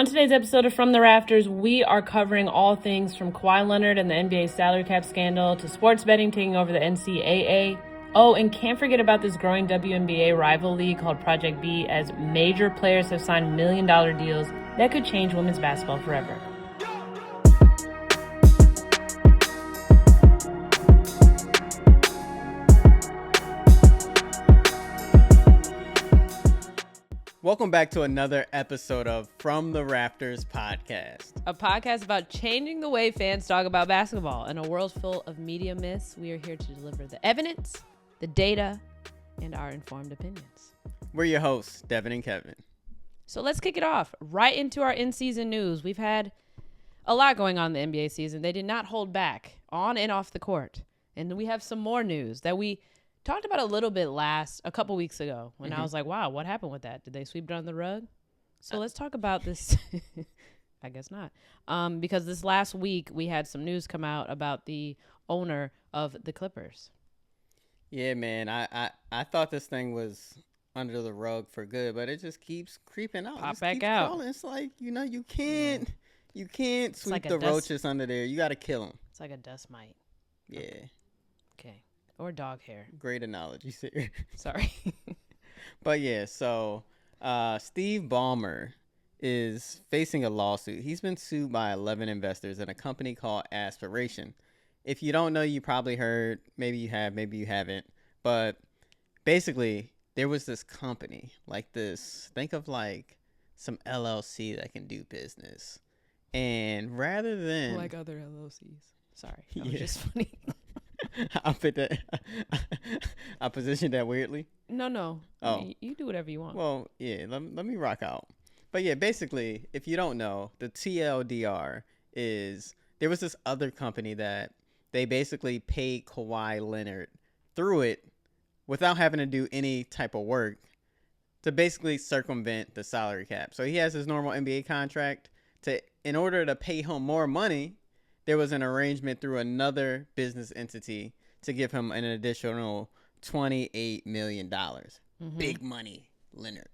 On today's episode of From the Rafters, we are covering all things from Kawhi Leonard and the NBA salary cap scandal to sports betting taking over the NCAA. Oh, and can't forget about this growing WNBA rival league called Project B, as major players have signed million-dollar deals that could change women's basketball forever. Welcome back to another episode of From the Rafters podcast. A podcast about changing the way fans talk about basketball. In a world full of media myths, we are here to deliver the evidence, the data, and our informed opinions. We're your hosts, Devin and Kevin. So let's kick it off right into our in-season news. We've had a lot going on in the NBA season. They did not hold back on and off the court. And we have some more news that we talked about a little bit a couple weeks ago when I was like, wow, what happened with that? Did they sweep it under the rug? So let's talk about this. I guess not. Because this last week we had some news come out about the owner of the Clippers. Yeah, man. I thought this thing was under the rug for good, but it just keeps creeping out. Pop back out. Crawling. It's like, you can't sweep like the roaches under there. You got to kill them. It's like a dust mite. Yeah. Okay. Or dog hair. Great analogy, sir. Sorry. But yeah, so Steve Ballmer is facing a lawsuit. He's been sued by 11 investors in a company called Aspiration. If you don't know, you probably heard. Maybe you have, maybe you haven't. But basically, there was this company like this. Think of like some LLC that can do business. And rather than... like other LLCs. Sorry. That was just funny. I positioned that weirdly. No. Oh. You do whatever you want. Well, yeah, let me rock out. But yeah, basically, if you don't know, the TLDR is there was this other company that they basically paid Kawhi Leonard through it without having to do any type of work to basically circumvent the salary cap. So he has his normal NBA contract. In order to pay him more money, there was an arrangement through another business entity to give him an additional $28 million. Big money, Leonard.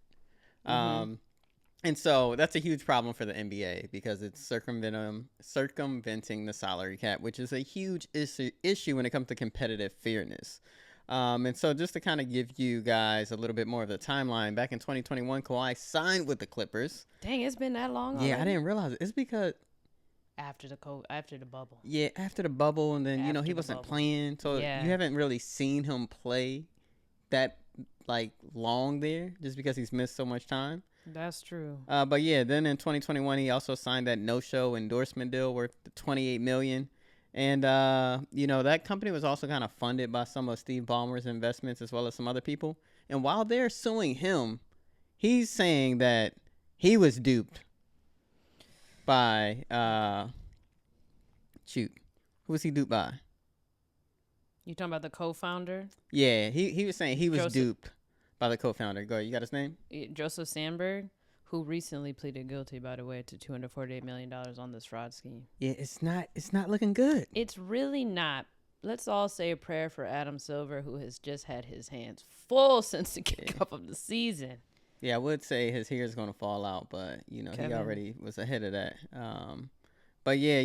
And so that's a huge problem for the NBA because it's circumventing the salary cap, which is a huge issue when it comes to competitive fairness. And so just to kind of give you guys a little bit more of the timeline, back in 2021, Kawhi signed with the Clippers. Dang, it's been that long already? Yeah, I didn't realize it. It's because... After the bubble. Yeah, after the bubble, and then, he wasn't playing. So you haven't really seen him play that, long there just because he's missed so much time. That's true. But yeah, then in 2021, he also signed that no-show endorsement deal worth $28 million. And, that company was also kind of funded by some of Steve Ballmer's investments as well as some other people. And while they're suing him, he's saying that he was duped by, who was he duped by? You talking about the co-founder? Yeah, he was saying he was duped by the co-founder. Go ahead, you got his name? Joseph Sandberg, who recently pleaded guilty, by the way, to $248 million on this fraud scheme. Yeah, it's not looking good. It's really not. Let's all say a prayer for Adam Silver, who has just had his hands full since the kickoff of the season. Yeah, I would say his hair is going to fall out, but, he already was ahead of that. But, yeah,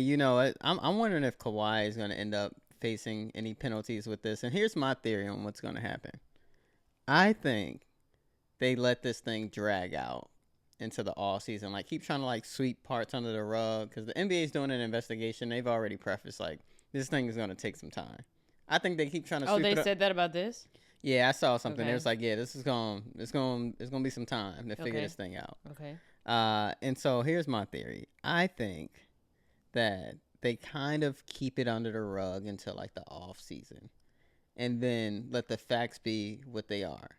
I'm wondering if Kawhi is going to end up facing any penalties with this. And here's my theory on what's going to happen. I think they let this thing drag out into the off season. Keep trying to, sweep parts under the rug. Because the NBA is doing an investigation. They've already prefaced, this thing is going to take some time. I think they keep trying to sweep it up. Oh, they said that about this? Yeah, I saw something. Okay. It was this is it's going to be some time to figure this thing out. Okay. And so here's my theory. I think that they kind of keep it under the rug until the off season, and then let the facts be what they are.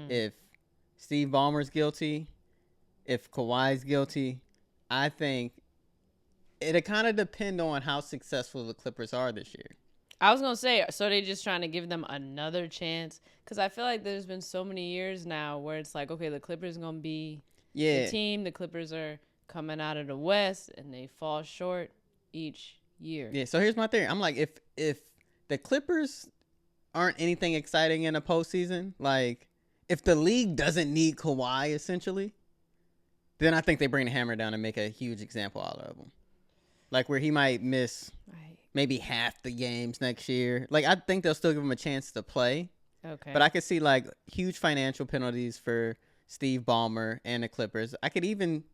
If Steve Ballmer's guilty, if Kawhi's guilty, I think it'll kind of depend on how successful the Clippers are this year. I was going to say, so they just trying to give them another chance? Because I feel like there's been so many years now where it's okay, the Clippers going to be the team. The Clippers are coming out of the West, and they fall short each year. Yeah, so here's my theory. I'm if the Clippers aren't anything exciting in a postseason, if the league doesn't need Kawhi, essentially, then I think they bring the hammer down and make a huge example out of him. Like where he might miss maybe half the games next year. Like I think they'll still give him a chance to play. Okay. But I could see like huge financial penalties for Steve Ballmer and the Clippers. I could even...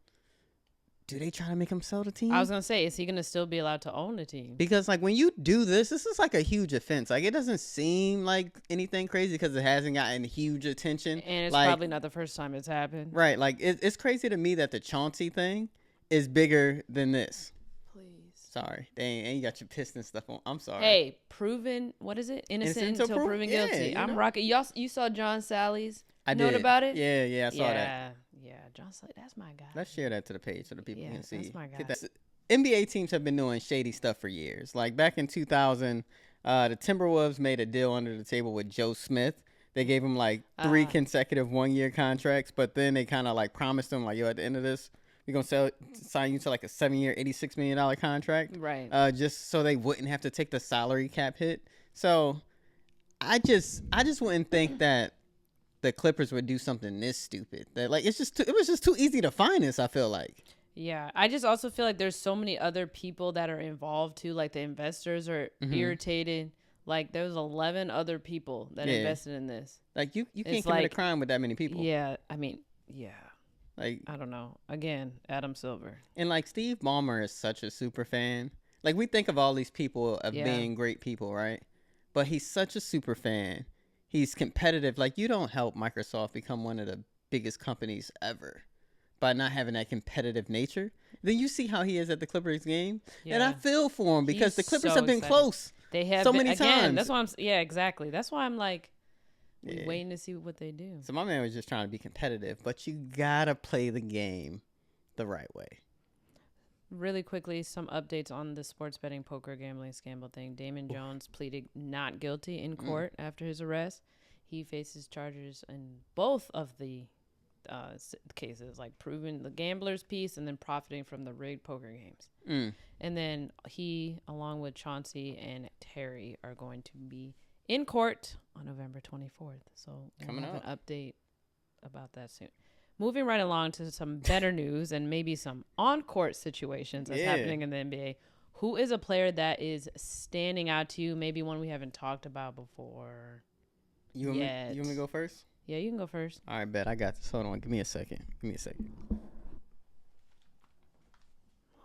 Do they try to make him sell the team? I was going to say, is he going to still be allowed to own the team? Because, like, when you do this is like a huge offense. Like, it doesn't seem like anything crazy because it hasn't gotten huge attention. And it's like, probably not the first time it's happened. Right. Like, it's crazy to me that the Chauncey thing is bigger than this. Please. Sorry. Dang, and you got your Pistons stuff on. I'm sorry. Hey, proven, what is it? Innocent until proven guilty. I'm rocking. You saw John Sally's note about it? Yeah, I saw that. Yeah, John Sally, that's my guy. Let's share that to the page so the people can see. That's my guy. NBA teams have been doing shady stuff for years. Like back in 2000, the Timberwolves made a deal under the table with Joe Smith. They gave him like 3 consecutive 1-year contracts, but then they kind of like promised him like, yo, at the end of this, we're going to sign you to like a 7-year, $86 million contract. Right. Just so they wouldn't have to take the salary cap hit. So I just wouldn't think that the Clippers would do something this stupid. That like it was just too easy to finance. I feel like. Yeah, I just also feel like there's so many other people that are involved too. Like the investors are irritated. Like there's 11 other people that invested in this. Like you can't commit a crime with that many people. Yeah, I mean, yeah. Like I don't know. Again, Adam Silver. And like Steve Ballmer is such a super fan. Like we think of all these people of being great people, right? But he's such a super fan. He's competitive. Like, you don't help Microsoft become one of the biggest companies ever by not having that competitive nature. Then you see how he is at the Clippers game. Yeah. And I feel for him because the Clippers have been close. They have so many times. That's why exactly. That's why I'm like, waiting to see what they do. So my man was just trying to be competitive, but you got to play the game the right way. Really quickly, some updates on the sports betting, poker, gambling scandal thing. Damon Jones pleaded not guilty in court after his arrest. He faces charges in both of the cases, like proving the gambler's piece and then profiting from the rigged poker games. And then he, along with Chauncey and Terry, are going to be in court on November 24th. So we'll have an update about that soon. Moving right along to some better news and maybe some on-court situations that's happening in the NBA. Who is a player that is standing out to you? Maybe one we haven't talked about before. You want me to go first? Yeah, you can go first. All right, bet. I got this. Hold on. Give me a second. Oh,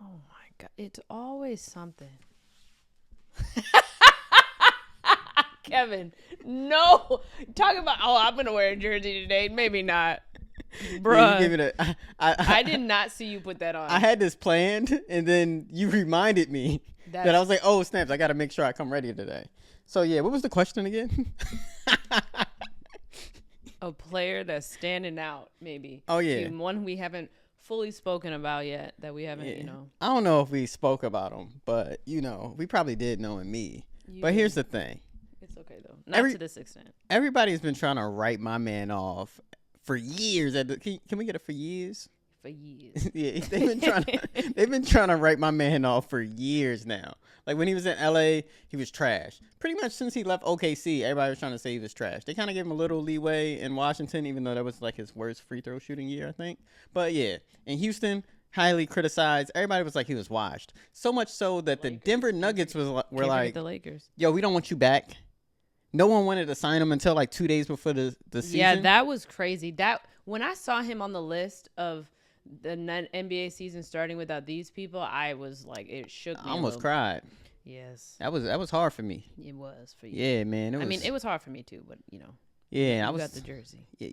my God. It's always something. Kevin, no. Talk about, I'm going to wear a jersey today. Maybe not. Bruh, I did not see you put that on. I had this planned, and then you reminded me that I was like, oh, snaps, I got to make sure I come ready today. So, yeah, what was the question again? A player that's standing out, maybe. Oh, yeah. One we haven't fully spoken about yet that we haven't, I don't know if we spoke about him, but, we probably did knowing me. But here's the thing. It's okay, though. Not to this extent. Everybody's been trying to write my man off for years. Can we get it for years? For years. Yeah, they've been trying to write my man off for years now. Like when he was in LA, he was trash. Pretty much since he left OKC, everybody was trying to say he was trash. They kind of gave him a little leeway in Washington, even though that was like his worst free throw shooting year, I think. But yeah, in Houston, highly criticized. Everybody was like he was washed. So much so that the Denver Nuggets were like, the Lakers. Yo, we don't want you back. No one wanted to sign him until like 2 days before the season. Yeah, that was crazy. When I saw him on the list of the NBA season starting without these people, I was like, it shook me. I almost cried. Yes. That was hard for me. It was for you. Yeah, man. It was hard for me too, but Yeah, I got the jersey. Yeah,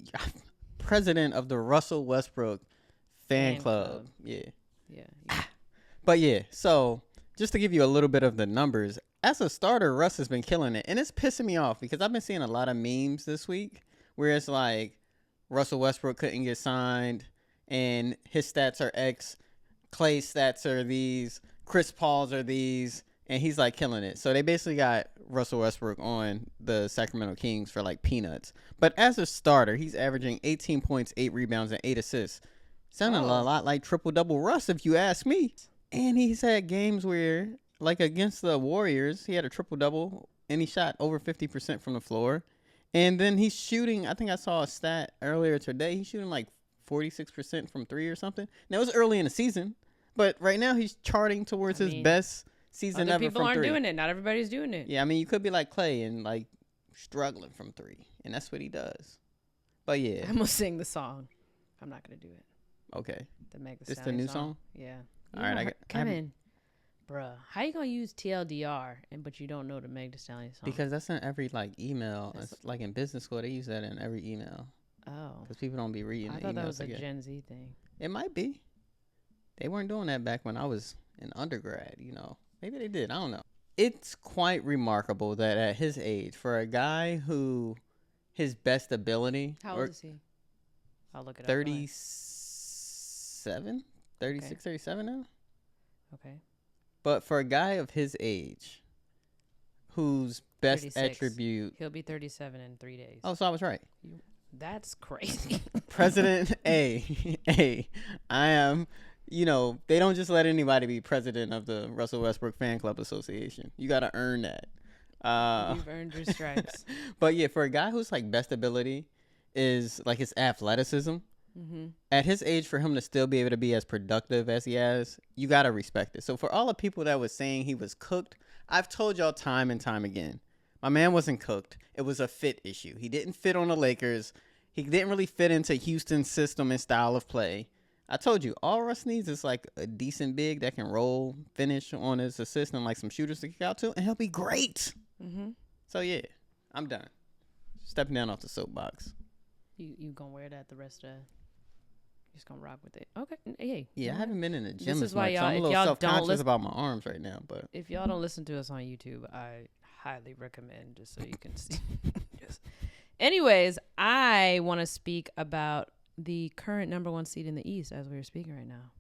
president of the Russell Westbrook fan club. Yeah. But yeah, so just to give you a little bit of the numbers, as a starter, Russ has been killing it. And it's pissing me off because I've been seeing a lot of memes this week where it's like Russell Westbrook couldn't get signed and his stats are X, Clay's stats are these, Chris Paul's are these, and he's like killing it. So they basically got Russell Westbrook on the Sacramento Kings for like peanuts. But as a starter, he's averaging 18 points, 8 rebounds, and 8 assists. Sounding a lot like triple-double Russ if you ask me. And he's had games where, like against the Warriors, he had a triple-double, and he shot over 50% from the floor. And then he's shooting, I think I saw a stat earlier today, he's shooting like 46% from 3 or something. Now, it was early in the season, but right now he's charting towards his best season ever from 3. People aren't doing it. Not everybody's doing it. Yeah, I mean, you could be like Clay and like struggling from 3, and that's what he does. But yeah. I'm going to sing the song. I'm not going to do it. Okay. The Meg Thee This the new song? song? Yeah. All right. Kevin, bruh, how you going to use TLDR, but you don't know the Meg Thee Stallion song? Because that's in every like email. It's like in business school, they use that in every email. Oh. Because people don't be reading the emails. I thought that was a Gen Z thing. It might be. They weren't doing that back when I was in undergrad, you know. Maybe they did. I don't know. It's quite remarkable that at his age, for a guy who his best ability. How old is he? I'll look it up. 37? 36, okay. 37 now? Okay. But for a guy of his age, whose best 36. attribute. He'll be 37 in 3 days. Oh, so I was right. That's crazy. President I am, you know, they don't just let anybody be president of the Russell Westbrook Fan Club Association. You got to earn that. You've earned your stripes. But yeah, for a guy who's like best ability is like his athleticism. Mm-hmm. At his age, for him to still be able to be as productive as he has, you got to respect it. So for all the people that was saying he was cooked, I've told y'all time and time again, my man wasn't cooked. It was a fit issue. He didn't fit on the Lakers. He didn't really fit into Houston's system and style of play. I told you, all Russ needs is like a decent big that can roll, finish on his assist, and like some shooters to kick out to, and he'll be great. Mm-hmm. So yeah, I'm done. Stepping down off the soapbox. You gonna wear that the rest of? You're just gonna rock with it. Okay. Hey. Yeah, I haven't been in the gym. This is why much, y'all. So I'm a if little y'all self-conscious don't about my arms right now, but if y'all don't listen to us on YouTube, I highly recommend just so you can see. Anyways, I want to speak about the current number 1 seed in the East as we were speaking right now.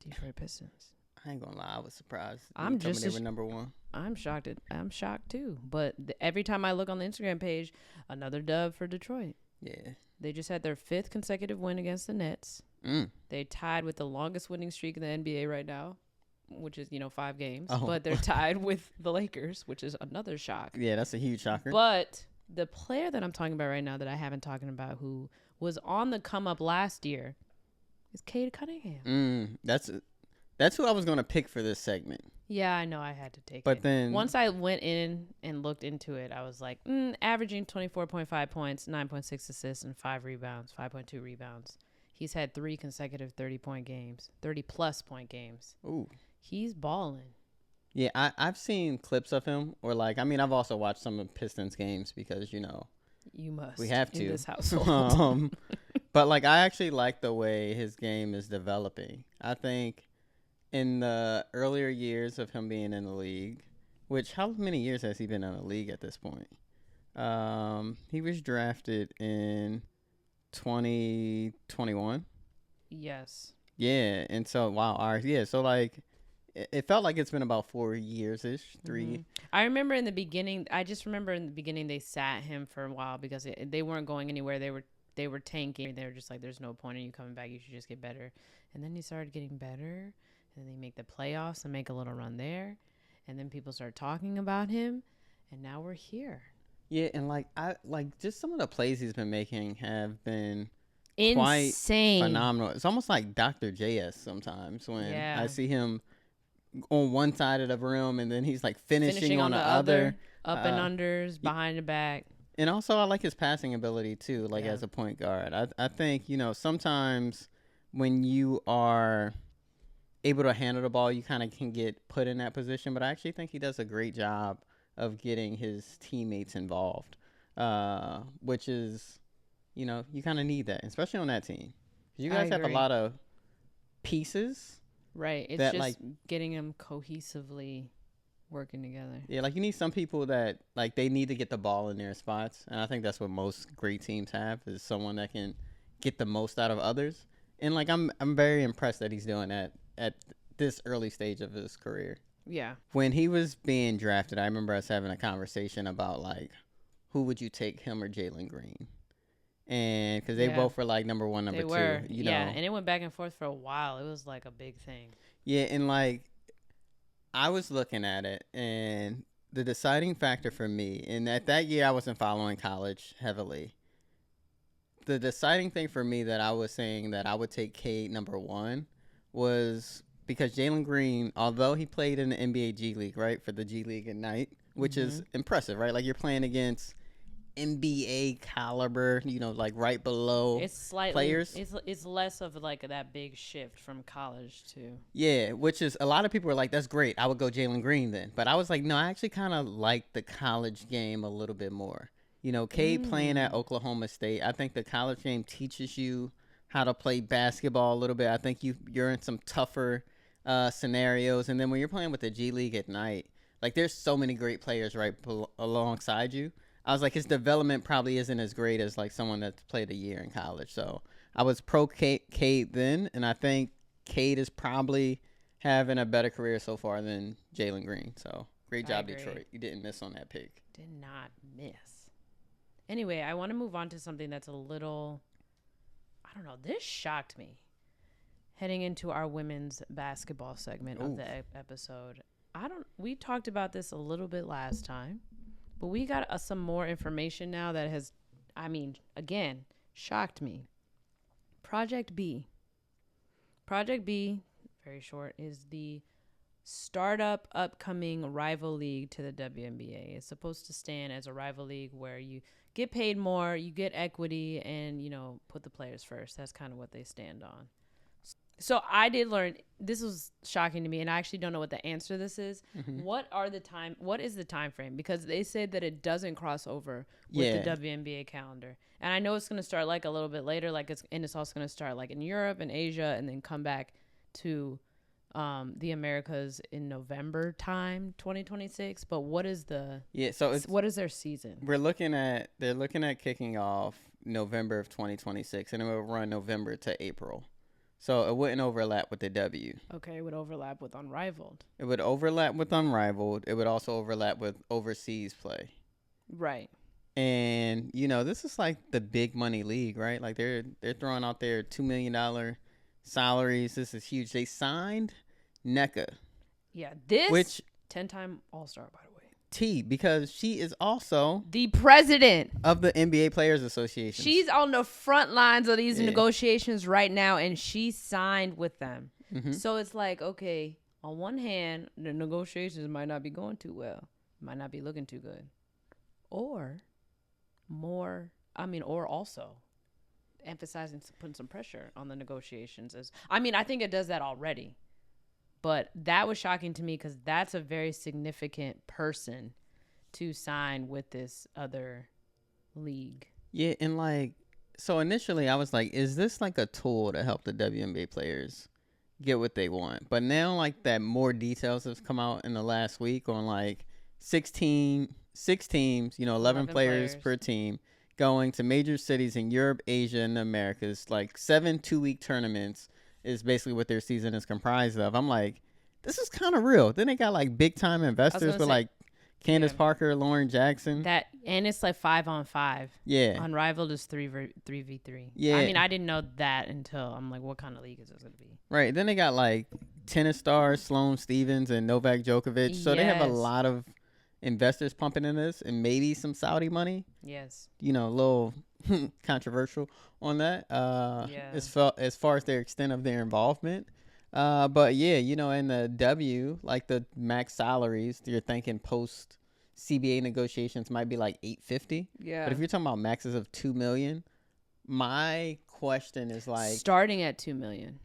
Detroit Pistons. I ain't gonna lie, I was surprised. I'm just they were number 1. I'm shocked. I'm shocked too. But every time I look on the Instagram page, another dub for Detroit. Yeah. They just had their 5th consecutive win against the Nets. They tied with the longest winning streak in the NBA right now, which is 5 games. Oh. But they're tied with the Lakers, which is another shock. Yeah, that's a huge shocker. But the player that I'm talking about right now that I haven't talking about, who was on the come up last year, is Cade Cunningham. That's who I was going to pick for this segment. Yeah, I know I had to take it. But then once I went in and looked into it, I was like, averaging 24.5 points, 9.6 assists, and 5 rebounds, 5.2 rebounds. He's had 3 consecutive 30-point games, 30-plus point games. Ooh. He's balling. Yeah, I've seen clips of him, or I've also watched some of Pistons games because, you must. We have to. In this household. But, I actually like the way his game is developing. I think in the earlier years of him being in the league, which how many years has he been in the league at this point? He was drafted in 2021. Yes. Yeah, and so it felt like it's been about 4 years-ish, 3. Mm-hmm. I remember in the beginning. I just remember in the beginning they sat him for a while because they weren't going anywhere. They were tanking. They were just like, "There's no point in you coming back. You should just get better." And then he started getting better. And they make the playoffs and make a little run there. And then people start talking about him. And now we're here. Yeah, and just some of the plays he's been making have been insane, quite phenomenal. It's almost like Dr. JS sometimes when I see him on one side of the rim and then he's finishing on the other. Up and unders, behind the back. And also I like his passing ability too, as a point guard. I think, sometimes when you are able to handle the ball, you kind of can get put in that position. But I actually think he does a great job of getting his teammates involved, which is, you kind of need that, especially on that team. Because you guys have a lot of pieces. Right. It's just getting them cohesively working together. Yeah, you need some people that, they need to get the ball in their spots. And I think that's what most great teams have, is someone that can get the most out of others. And, I'm very impressed that he's doing that at this early stage of his career. Yeah. When he was being drafted, I remember us having a conversation about, who would you take, him or Jalen Green? And because they both were, number 1, number 2. You know? And it went back and forth for a while. It was, a big thing. Yeah, and, I was looking at it, and the deciding factor for me, and at that year I wasn't following college heavily, the deciding thing for me that I was saying that I would take Cade number one was because Jalen Green, although he played in the NBA G League, right, for the G League Ignite, which is impressive, right? Like you're playing against NBA caliber, like right below it's slightly players. It's less of like that big shift from college to Which is a lot of people are like, that's great. I would go Jalen Green then, but I was like, no, I actually kind of like the college game a little bit more. Cade playing at Oklahoma State, I think the college game teaches you how to play basketball a little bit. I think you're in some tougher scenarios, and then when you're playing with the G League at night, like there's so many great players right alongside you. I was like, his development probably isn't as great as like someone that's played a year in college. So I was pro Cade then, and I think Cade is probably having a better career so far than Jalen Green. So great job, Detroit. You didn't miss on that pick. Did not miss. Anyway, I want to move on to something that's a little, I don't know, this shocked me. Heading into our women's basketball segment of the episode. We talked about this a little bit last time. But we got some more information now that has, again, shocked me. Project B, very short, is the startup upcoming rival league to the WNBA. It's supposed to stand as a rival league where you get paid more, you get equity, and, put the players first. That's kind of what they stand on. So I did learn, this was shocking to me, and I actually don't know what the answer to this is. What is the time frame? Because they said that it doesn't cross over with the WNBA calendar. And I know it's going to start like a little bit later, it's also going to start like in Europe and Asia and then come back to the Americas in November time, 2026. But what is what is their season? They're looking at kicking off November of 2026, and it will run November to April. So it wouldn't overlap with the W. Okay, it would overlap with Unrivaled. It would overlap with Unrivaled. It would also overlap with overseas play. Right. And, this is like the big money league, right? Like they're throwing out their $2 million salaries. This is huge. They signed Nneka. Yeah, which 10-time All-Star, by the way. Because she is also the president of the NBA Players Association. She's on the front lines of these negotiations right now, and she signed with them. So it's like, okay, on one hand, the negotiations might not be going too well, might not be looking too good, or also emphasizing putting some pressure on the negotiations. I think it does that already. But that was shocking to me because that's a very significant person to sign with this other league. Yeah, and so initially I was like, is this like a tool to help the WNBA players get what they want? But now that more details have come out in the last week on 6 teams, 11 players per team going to major cities in Europe, Asia, and the Americas, 7 2-week tournaments. Is basically what their season is comprised of. I'm like, this is kind of real. Then they got big time investors with Candace Parker, Lauren Jackson. And it's 5-on-5. Yeah. Unrivaled is 3v3. Yeah. I didn't know that until I'm like, what kind of league is this going to be? Right. Then they got tennis stars, Sloane Stephens and Novak Djokovic. So they have a lot of investors pumping in this and maybe some Saudi money. Yes. A little controversial on that as far as their extent of their involvement. But in the W, the max salaries, you're thinking post CBA negotiations might be $850. Yeah. But if you're talking about maxes of $2 million, my question is starting at $2 million.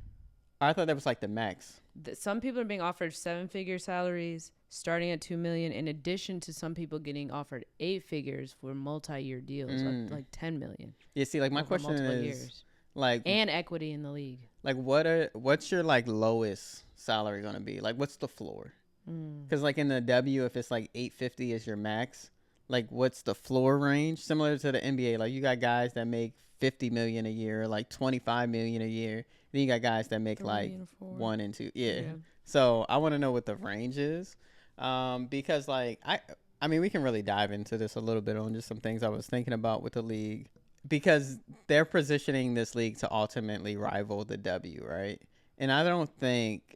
I thought that was the max. Some people are being offered 7-figure salaries starting at $2 million, in addition to some people getting offered 8 figures for multi-year deals, $10 million. Yeah, see, my question is years. And equity in the league. What's your lowest salary gonna be? What's the floor? Because in the W, if it's $850 is your max, what's the floor range? Similar to the NBA, you got guys that make $50 million a year, $25 million a year. Then you got guys that make 1 and 2. Yeah. So I want to know what the range is, because we can really dive into this a little bit on just some things I was thinking about with the league, because they're positioning this league to ultimately rival the W, right? And I don't think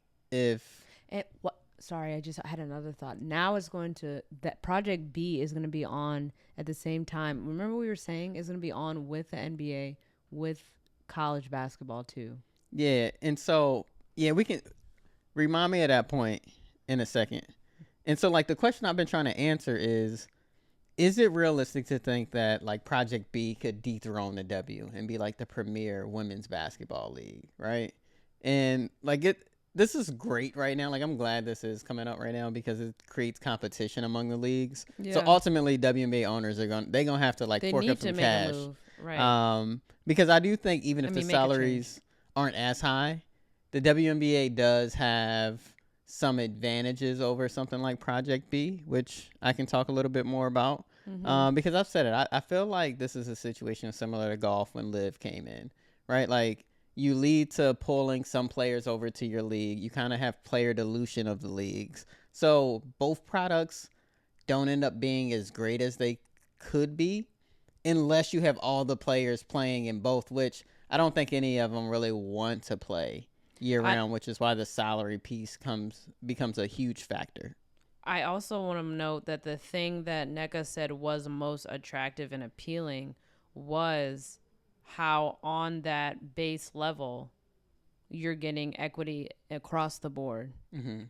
Sorry, I just had another thought. Now that Project B is going to be on at the same time. Remember we were saying it's going to be on with the NBA, with college basketball too. Yeah, and so we can remind me of that point in a second. And so like the question I've been trying to answer is it realistic to think that like Project B could dethrone the W and be like the premier women's basketball league, right? And like this is great right now. Like I'm glad this is coming out right now because it creates competition among the leagues. Yeah. So ultimately WNBA owners are going to have to like fork up some cash. A move. Right. Because I do think even if the salaries aren't as high, the WNBA does have some advantages over something like Project B, which I can talk a little bit more about. Because I've said it. I feel like this is a situation similar to golf when Liv came in, right? Like you lead to pulling some players over to your league. You kind of have player dilution of the leagues. So both products don't end up being as great as they could be unless you have all the players playing in both, which I don't think any of them really want to play year round, which is why the salary piece becomes a huge factor. I also want to note that the thing that Nneka said was most attractive and appealing was how on that base level you're getting equity across the board.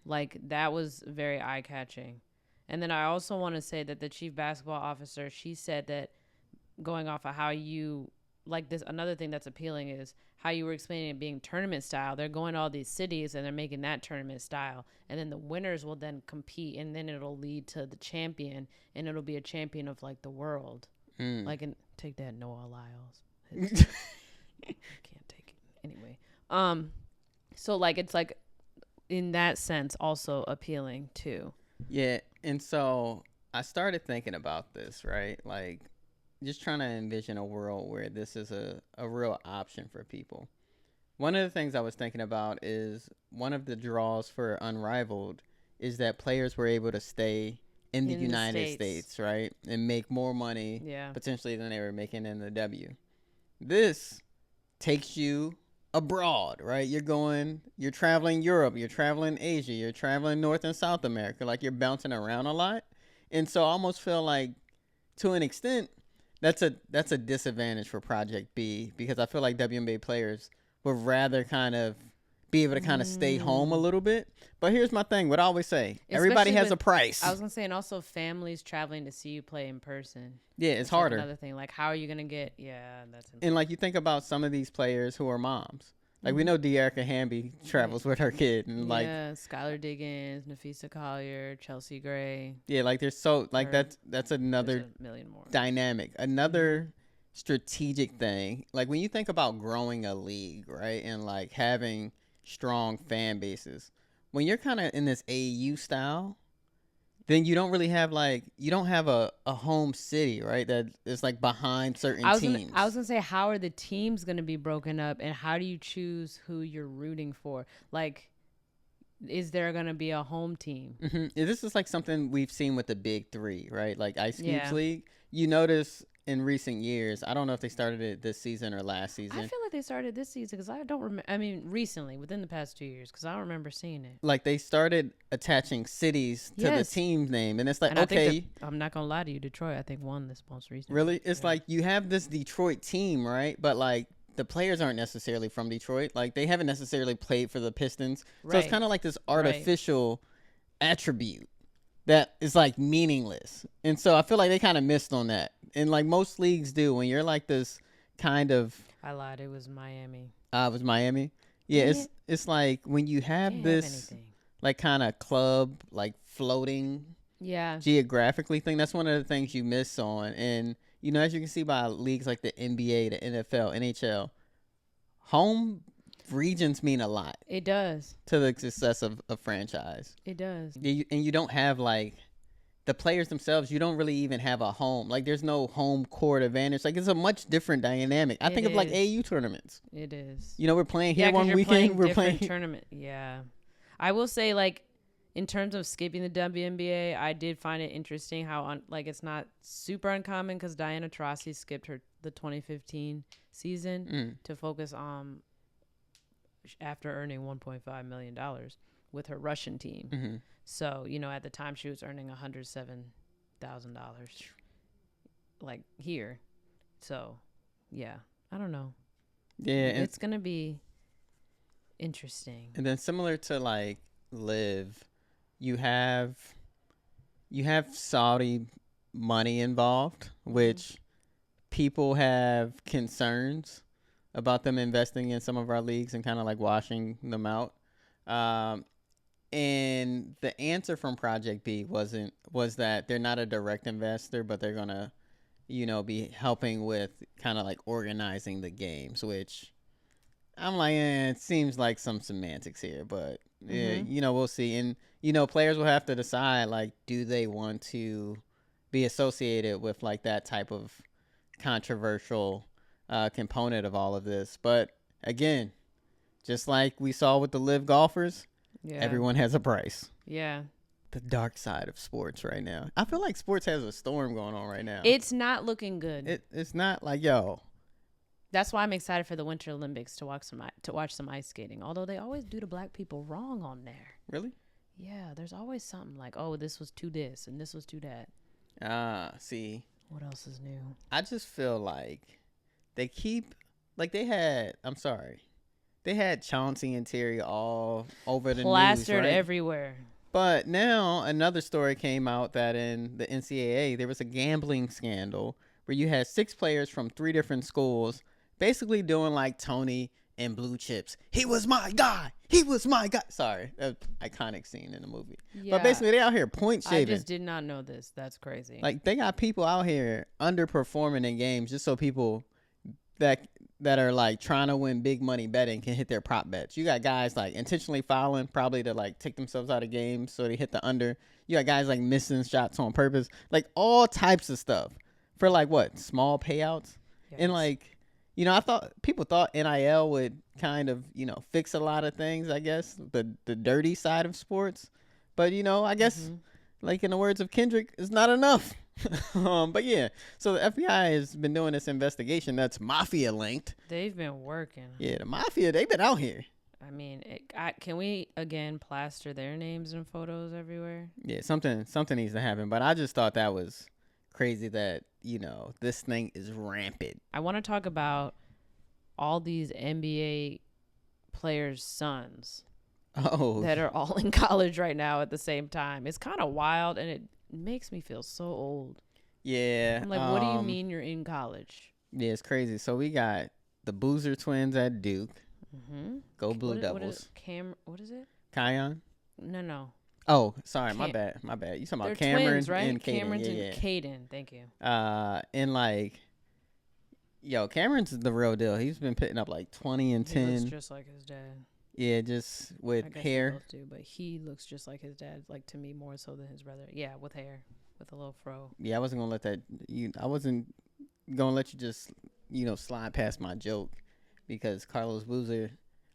Like that was very eye-catching. And then I also want to say that the chief basketball officer, she said that going off of how you like this, another thing that's appealing is how you were explaining it being tournament style. They're going to all these cities and they're making that tournament style, and then the winners will then compete, and then it'll lead to the champion, and it'll be a champion of like the world. Like, and take that, Noah Lyles. Can't take it anyway. So like it's like in that sense also appealing too. Yeah, and so I started thinking about this, right? Like just trying to envision a world where this is a real option for people. One of the things I was thinking about is one of the draws for Unrivaled is that players were able to stay in the United States, right? And make more money potentially than they were making in the W. This takes you abroad, right? You're traveling Europe, you're traveling Asia, you're traveling North and South America. Like you're bouncing around a lot. And so I almost feel like to an extent, that's a disadvantage for Project B because I feel like WNBA players would rather kind of be able to kind of stay home a little bit. But here's my thing. What I always say, everybody has a price. I was going to say, and also families traveling to see you play in person. Yeah, it's harder. Like another thing. Like, how are you going to get, that's important. And like you think about some of these players who are moms. Like we know De'Erica Hamby travels with her kid, and like Skylar Diggins, Nafisa Collier, Chelsea Gray. Yeah, like there's so like that's another a million more dynamic, another strategic thing. Like when you think about growing a league, right, and like having strong fan bases, when you're kind of in this AAU style, then you don't really have a home city, right? That is like behind certain teams. I was gonna say, how are the teams gonna be broken up, and how do you choose who you're rooting for? Like, is there gonna be a home team? This is like something we've seen with the Big Three, right? Like Ice Cube's league. You notice in recent years, I don't know if they started it this season or last season. I feel like they started this season because I don't remember. I mean, recently, within the past 2 years, because I don't remember seeing it. Like they started attaching cities to the team name, and it's like, I'm not gonna lie to you, Detroit, I think won this most recently. Really? It's like you have this Detroit team, right? But like the players aren't necessarily from Detroit. Like they haven't necessarily played for the Pistons, so it's kind of like this artificial attribute that is like meaningless. And so I feel like they kind of missed on that. And like most leagues do, when you're like this kind of, I lied, it was Miami. It was Miami. Yeah, it's like when you have this like kind of club like floating geographically thing, that's one of the things you miss on. And you know, as you can see by leagues like the NBA, the NFL, NHL, home regions mean a lot. It does. To the success of a franchise. It does. And you don't have like the players themselves, you don't really even have a home. Like there's no home court advantage. Like it's a much different dynamic. I think of like AU tournaments. It is. You know, we're playing here one weekend. We're playing tournament. Yeah. I will say, like, in terms of skipping the WNBA, I did find it interesting how it's not super uncommon because Diana Taurasi skipped the 2015 season to focus on after earning $1.5 million with her Russian team. So, you know, at the time she was earning $107,000 like here. So, yeah, I don't know. Yeah, and It's gonna be interesting. and then similar to like Live, you have Saudi money involved, which people have concerns about them investing in some of our leagues and kind of like washing them out. Um, and the answer from Project B was that they're not a direct investor, but they're gonna, be helping with kind of like organizing the games, which I'm like, it seems like some semantics here, but we'll see. And players will have to decide, like, do they want to be associated with like that type of controversial component of all of this. But again, just like we saw with the Live golfers, everyone has a price. Yeah. The dark side of sports right now. I feel like sports has a storm going on right now. It's not looking good. It's not like, yo. That's why I'm excited for the Winter Olympics to watch some ice skating. Although they always do the black people wrong on there. Really? Yeah, there's always something like, oh, this was too this and this was too that. See. What else is new? I just feel like they keep, like they had Chauncey and Terry all over the plastered news, right? everywhere. But now another story came out that in the NCAA, there was a gambling scandal where you had 6 players from 3 different schools basically doing like Tony and Blue Chips. He was my guy. He was my guy. Sorry, that iconic scene in the movie. Yeah. But basically, they out here point shaving. I just did not know this. That's crazy. Like, they got people out here underperforming in games just so people that are like trying to win big money betting can hit their prop bets. You got guys like intentionally fouling, probably to like take themselves out of games so they hit the under. You got guys like missing shots on purpose, like all types of stuff for like what, small payouts. Yes. And like, people thought NIL would kind of, fix a lot of things, I guess, the dirty side of sports. But, I guess, like in the words of Kendrick, it's not enough. But yeah, so the FBI has been doing this investigation that's mafia linked. They've been working. Yeah, the mafia, they've been out here. I mean, can we again plaster their names and photos everywhere? Yeah, something needs to happen. But I just thought that was crazy that, this thing is rampant. I want to talk about all these NBA players' sons. That are all in college right now at the same time. It's kind of wild, and it makes me feel so old. Yeah. I'm like, what do you mean you're in college? Yeah, it's crazy. So we got the Boozer twins at Duke. Go Blue Devils. What is it? Kiyan? No. Oh, sorry. My bad. You talking about Cameron twins, right? and Caden. Cameron's and Caden. Thank you. And like, yo, Cameron's the real deal. He's been putting up like 20 and 10. He looks just like his dad. Yeah, just with hair. Both do, but he looks just like his dad, like to me more so than his brother. Yeah, with hair, with a little fro. Yeah, I wasn't gonna let that. I wasn't gonna let you just slide past my joke because Carlos Boozer.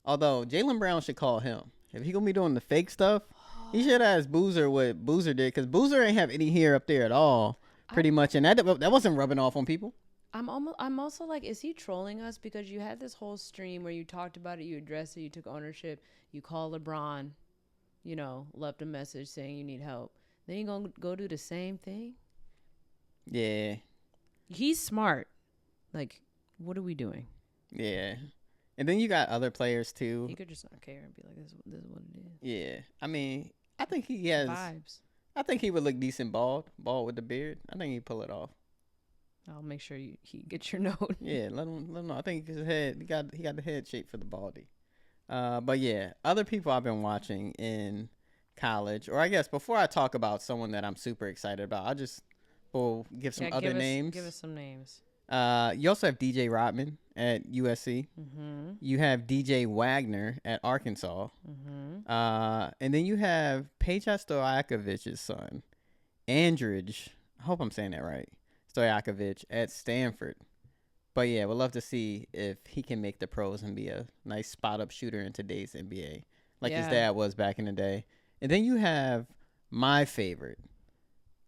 Although Jaylen Brown should call him if he gonna be doing the fake stuff. He should ask Boozer what Boozer did because Boozer ain't have any hair up there at all, pretty much, and that wasn't rubbing off on people. I'm also like, is he trolling us? Because you had this whole stream where you talked about it, you addressed it, you took ownership, you called LeBron, left a message saying you need help. Then you gonna go do the same thing? Yeah. He's smart. Like, what are we doing? Yeah. And then you got other players too. He could just not care and be like, this is what it is. Yeah. I mean, I think he has vibes. I think he would look decent bald with the beard. I think he'd pull it off. I'll make sure he gets your note. Yeah, let him know. I think his head, he got the head shape for the baldy. But yeah, other people I've been watching in college, or I guess before I talk about someone that I'm super excited about, will give some other names. Give us some names. You also have DJ Rodman at USC. You have DJ Wagner at Arkansas. And then you have Peja Stojakovic's son, Andrij. I hope I'm saying that right. Stojakovic at Stanford. But yeah, we'd love to see if he can make the pros and be a nice spot-up shooter in today's NBA, like his dad was back in the day. And then you have my favorite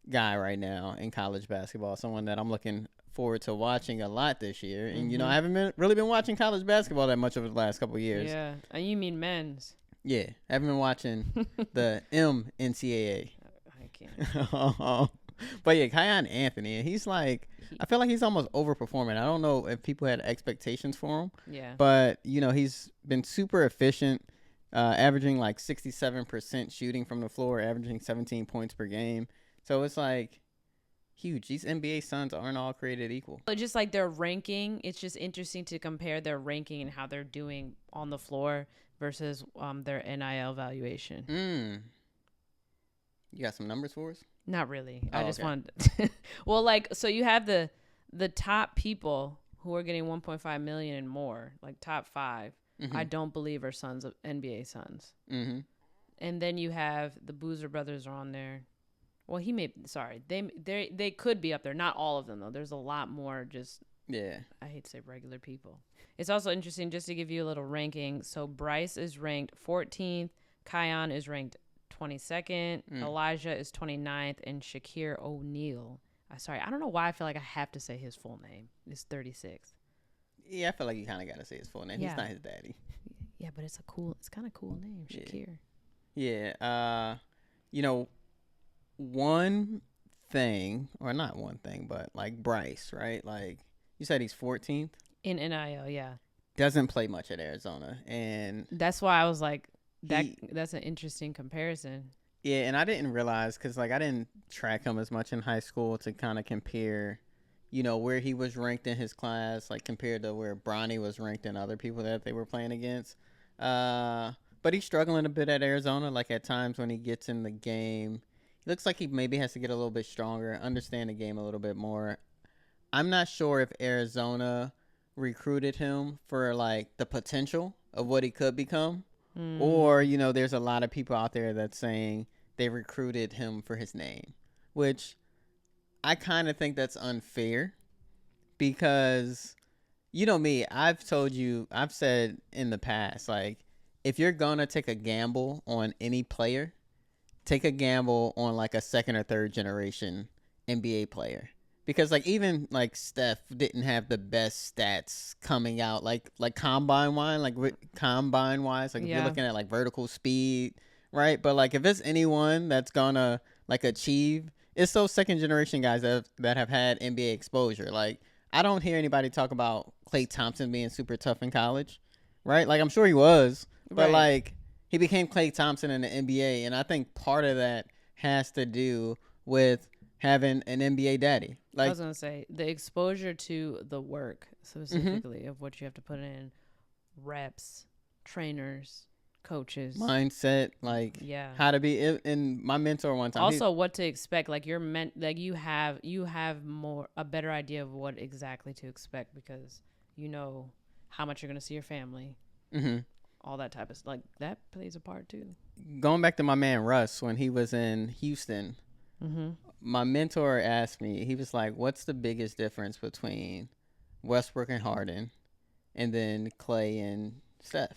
guy right now in college basketball, someone that I'm looking forward to watching a lot this year. And, I haven't really been watching college basketball that much over the last couple of years. Yeah, and you mean men's. Yeah, I haven't been watching the MNCAA. I can't. But yeah, Kiyan Anthony, he's like, I feel like he's almost overperforming. I don't know if people had expectations for him. Yeah. But, he's been super efficient, averaging like 67% shooting from the floor, averaging 17 points per game. So it's like huge. These NBA Suns aren't all created equal. Just like their ranking, it's just interesting to compare their ranking and how they're doing on the floor versus their NIL valuation. You got some numbers for us? Not really. Oh, I just okay. wanted well, like, so you have the top people who are getting 1.5 million and more, like top 5. Mm-hmm. I don't believe are sons of NBA Suns. Mm-hmm. And then you have the Boozer brothers are on there. Well, they could be up there. Not all of them though. There's a lot more. Just I hate to say regular people. It's also interesting just to give you a little ranking. So Bryce is ranked 14th. Kiyan is ranked 22nd. Alijah is 29th, and Shaquille O'Neal. I don't know why I feel like I have to say his full name. Is 36th. Yeah, I feel like you kind of got to say his full name. Yeah. He's not his daddy. Yeah, but it's kind of cool name, Shakir. Yeah. One thing, or not one thing, but like Bryce, right? Like you said, he's 14th in NIL. Yeah, doesn't play much at Arizona, and that's why I was like, that's an interesting comparison. Yeah, and I didn't realize because like I didn't track him as much in high school to kind of compare, where he was ranked in his class, like compared to where Bronny was ranked in other people that they were playing against. But he's struggling a bit at Arizona. Like at times when he gets in the game, he looks like he maybe has to get a little bit stronger, understand the game a little bit more. I'm not sure if Arizona recruited him for like the potential of what he could become. Or, there's a lot of people out there that's saying they recruited him for his name, which I kind of think that's unfair because, me, I've said in the past, like, if you're going to take a gamble on any player, take a gamble on like a second or third generation NBA player. Because like even like Steph didn't have the best stats coming out like combine wise, like if you're looking at like vertical speed, right? But like if it's anyone that's gonna like achieve, it's those second generation guys that have had NBA exposure. Like I don't hear anybody talk about Klay Thompson being super tough in college, right? Like I'm sure he was, but like he became Klay Thompson in the NBA, and I think part of that has to do with having an NBA daddy. Like, I was going to say, the exposure to the work, specifically, of what you have to put in, reps, trainers, coaches. Mindset, like, how to be, and my mentor one time. Also, what to expect. Like, you have a better idea of what exactly to expect because you know how much you're going to see your family. Mm-hmm. All that type of stuff. Like, that plays a part, too. Going back to my man Russ, when he was in Houston, my mentor asked me, he was like, what's the biggest difference between Westbrook and Harden and then Klay and Steph?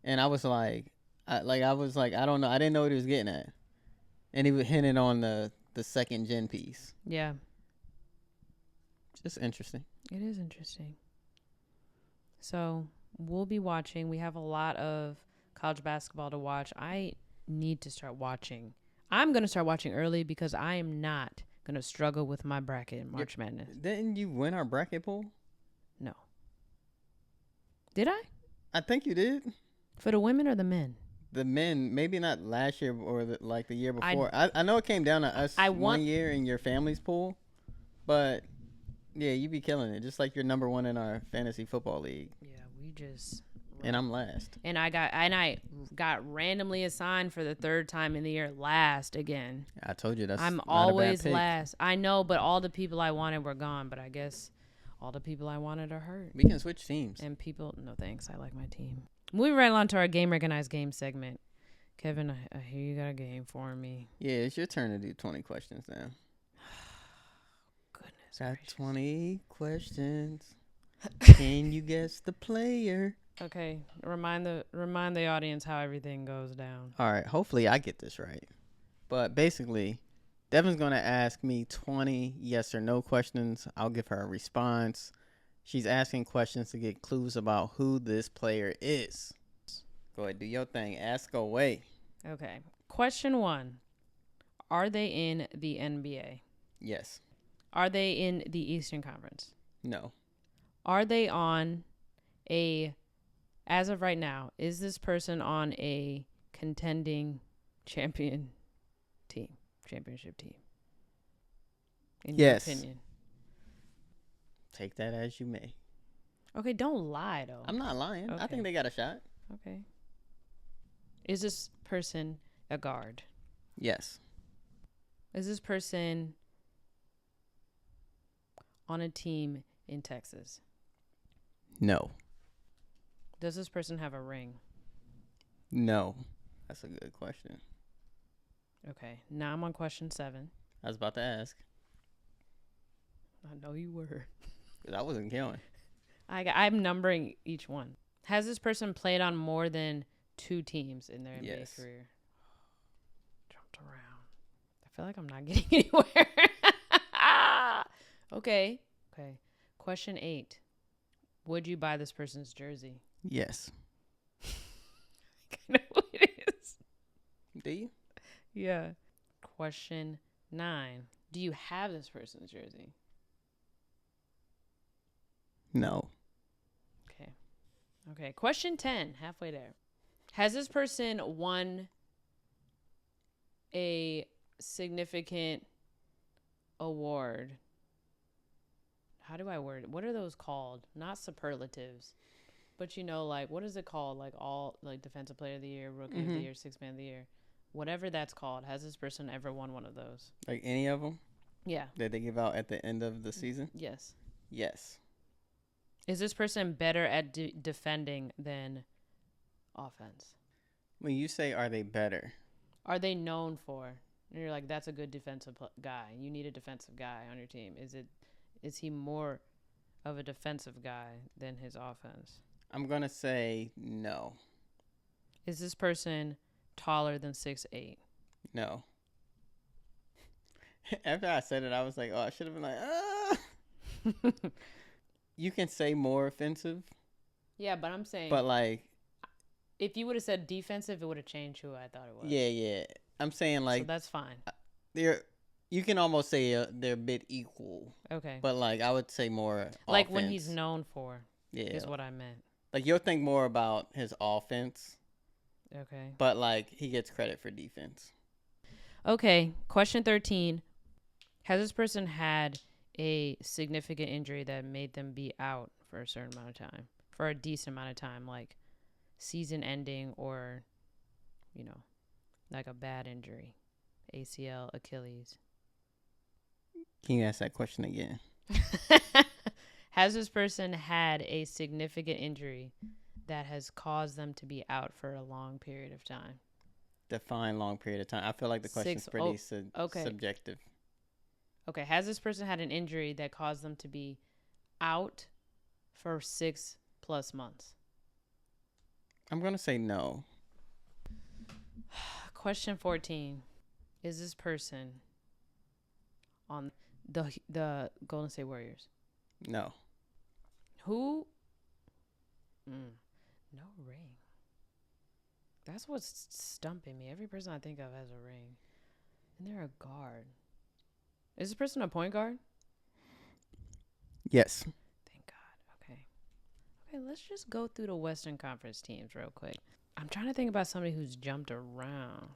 And I was like, I don't know. I didn't know what he was getting at. And he was hinting on the second gen piece. Yeah. Just interesting. It is interesting. So we'll be watching. We have a lot of college basketball to watch. I need to start watching. I'm going to start watching early because I am not going to struggle with my bracket in March Madness. Didn't you win our bracket pool? No. Did I? I think you did. For the women or the men? The men, maybe not last year or the year before. I know it came down to us one year in your family's pool, but yeah, you be killing it. Just like you're number one in our fantasy football league. Yeah, we just... And I'm last. And I got randomly assigned for the third time in the year last again. I told you I'm always last. I know, but all the people I wanted were gone. But I guess all the people I wanted are hurt. We can switch teams. And no thanks. I like my team. Moving right along to our game recognized game segment. Kevin, I hear you got a game for me. Yeah, it's your turn to do 20 questions now. Goodness. Got 20 questions. Can you guess the player? Okay, remind the audience how everything goes down. All right, hopefully I get this right. But basically, Devin's going to ask me 20 yes or no questions. I'll give her a response. She's asking questions to get clues about who this player is. Go ahead, do your thing. Ask away. Okay. Question 1. Are they in the NBA? Yes. Are they in the Eastern Conference? No. Are they on as of right now, is this person on a contending championship team? In Yes. your opinion. Take that as you may. Okay, don't lie though. I'm not lying. I Okay. think they got a shot. Okay. Is this person a guard? Yes. Is this person on a team in Texas? No. Does this person have a ring? No. That's a good question. Okay. Now I'm on question 7. I was about to ask. I know you were. 'Cause I wasn't killing. I'm numbering each one. Has this person played on more than 2 teams in their NBA Yes. career? Jumped around. I feel like I'm not getting anywhere. Okay. Question 8. Would you buy this person's jersey? Yes. I know who it is. Do you? Yeah. Question 9. Do you have this person's jersey? No. Okay. Question 10. Halfway there. Has this person won a significant award? How do I word it? What are those called? Not superlatives. But like, what is it called? Like all, like Defensive Player of the Year, Rookie of the Year, Sixth Man of the Year. Whatever that's called. Has this person ever won one of those? Like any of them? Yeah. That they give out at the end of the season? Yes. Yes. Is this person better at defending than offense? When you say, are they better? Are they known for? And you're like, that's a good defensive guy. You need a defensive guy on your team. Is he more of a defensive guy than his offense? I'm going to say no. Is this person taller than 6'8"? No. After I said it, I was like, oh, I should have been like, ah. You can say more offensive. Yeah, but I'm saying. But like. If you would have said defensive, it would have changed who I thought it was. Yeah. I'm saying like. So that's fine. You can almost say they're a bit equal. Okay. But like, I would say more like offense. when he's known for. Yeah. Is what I meant. Like you'll think more about his offense. Okay. But like he gets credit for defense. Okay. Question 13. Has this person had a significant injury that made them be out for a certain amount of time? For a decent amount of time, like season ending or, like a bad injury. ACL, Achilles. Can you ask that question again? Has this person had a significant injury that has caused them to be out for a long period of time? Define long period of time. I feel like the question's pretty subjective. Okay. Has this person had an injury that caused them to be out for 6+ months? I'm going to say no. Question 14. Is this person on the Golden State Warriors? No. Who? No ring. That's what's stumping me. Every person I think of has a ring. And they're a guard. Is this person a point guard? Yes. Thank God. Okay, let's just go through the Western Conference teams real quick. I'm trying to think about somebody who's jumped around.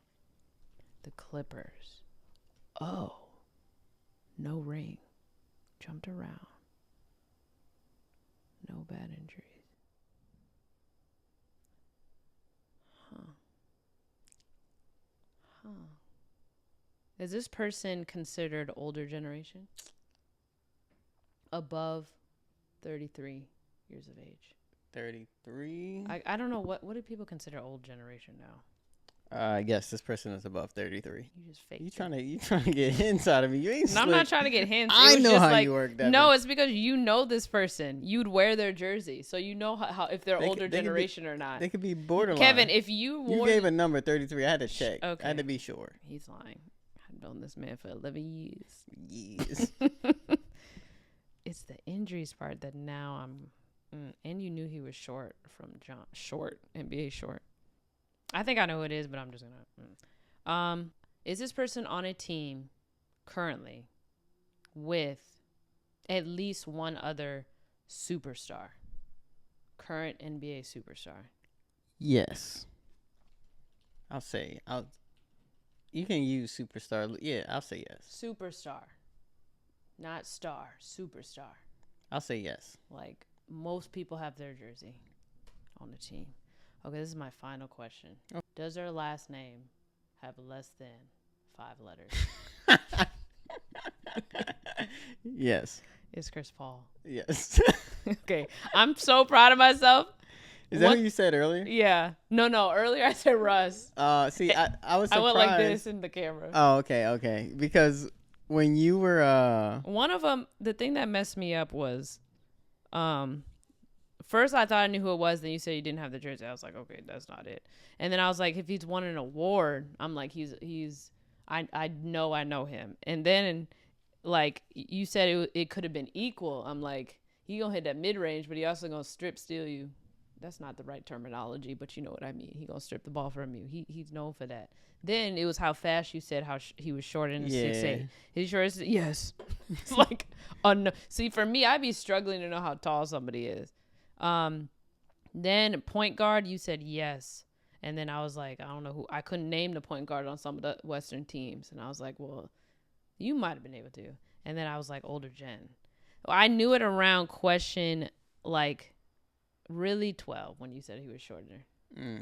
The Clippers. Oh. No ring. Jumped around. No bad injuries. Is this person considered older generation? Above 33 years of age. 33? I don't know. What do people consider old generation now? Yes, this person is above 33. You just faked You trying to get hints out of me? You ain't No, I'm not trying to get hints. I know how you work that. No, it's because you know this person. You'd wear their jersey, so you know how if they're older generation or not. They could be borderline. Kevin, if you gave a number 33, I had to check. Okay. I had to be sure. He's lying. I've known this man for 11 years. Yes. It's the injuries part that now I'm. And you knew he was short from John. Short, NBA short. I think I know who it is, but I'm just gonna. Is this person on a team currently with at least one other superstar, current NBA superstar? Yes. You can use superstar. Yeah, I'll say yes. Superstar. Not star. Superstar. I'll say yes. Like, most people have their jersey on the team. Okay, this is my final question. Oh. Does their last name have less than 5 letters? Yes. It's Chris Paul. Yes. Okay, I'm so proud of myself. Is that what you said earlier? Yeah. No. Earlier I said Russ. See, I was surprised. I went like this in the camera. Oh, okay. Because when you were one of them, the thing that messed me up was, first I thought I knew who it was. Then you said you didn't have the jersey. I was like, okay, that's not it. And then I was like, if he's won an award, I'm like, I know him. And then, like, you said it could have been equal. I'm like, he gonna hit that mid range, but he also gonna strip steal you. That's not the right terminology, but you know what I mean. He gonna strip the ball from you. He's known for that. Then it was how fast you said how he was short in the 6'8". He's short. Yes. It's like, see, for me, I'd be struggling to know how tall somebody is. Then point guard, you said yes. And then I was like, I don't know who. I couldn't name the point guard on some of the Western teams. And I was like, well, you might have been able to. And then I was like, older gen. I knew it around question, like, really 12 when you said he was shorter.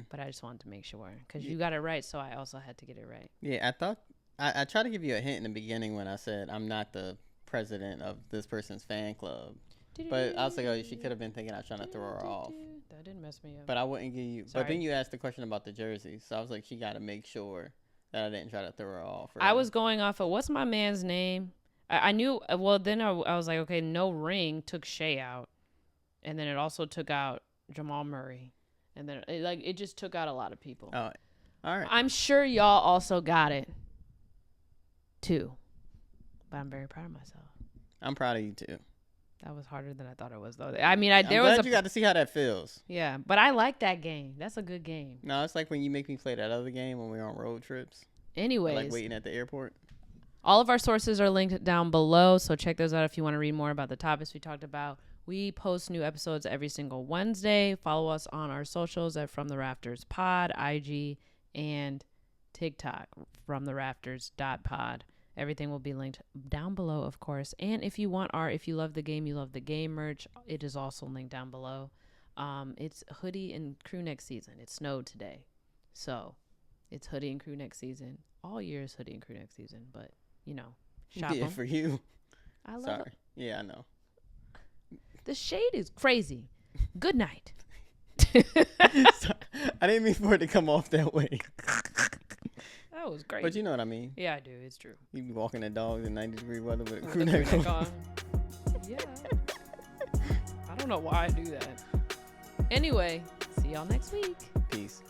But I just wanted to make sure because you got it right, so I also had to get it right. Yeah, I thought I tried to give you a hint in the beginning when I said I'm not the president of this person's fan club. But I was like, oh, she could have been thinking I was trying to throw her off. That didn't mess me up. But I wouldn't give you. Sorry. But then you asked the question about the jersey, so I was like, she got to make sure that I didn't try to throw her off. I was going off of what's my man's name. I knew. Well, then I was like, okay, no ring took Shea out, and then it also took out Jamal Murray. And then it just took out a lot of people. Oh, all right. I'm sure y'all also got it too. But I'm very proud of myself. I'm proud of you too. That was harder than I thought it was though. I mean, I'm glad you got to see how that feels. Yeah, but I like that game. That's a good game. No, it's like when you make me play that other game when we're on road trips. Anyways. Like waiting at the airport. All of our sources are linked down below, so check those out if you want to read more about the topics we talked about. We post new episodes every single Wednesday. Follow us on our socials at From the Rafters Pod, IG, and TikTok, FromTheRafters.pod. Everything will be linked down below, of course. And if you love the game, you love the game merch, it is also linked down below. It's hoodie and crew neck season. It snowed today. So it's hoodie and crew neck season. All year is hoodie and crew neck season, but, shop Yeah, them. For you. I love Sorry. it. Yeah, I know. The shade is crazy. Good night. I didn't mean for it to come off that way. That was great. But you know what I mean. Yeah, I do. It's true. You be walking the dogs in 90-degree weather with a crew With neck the on. Yeah. I don't know why I do that. Anyway, see y'all next week. Peace.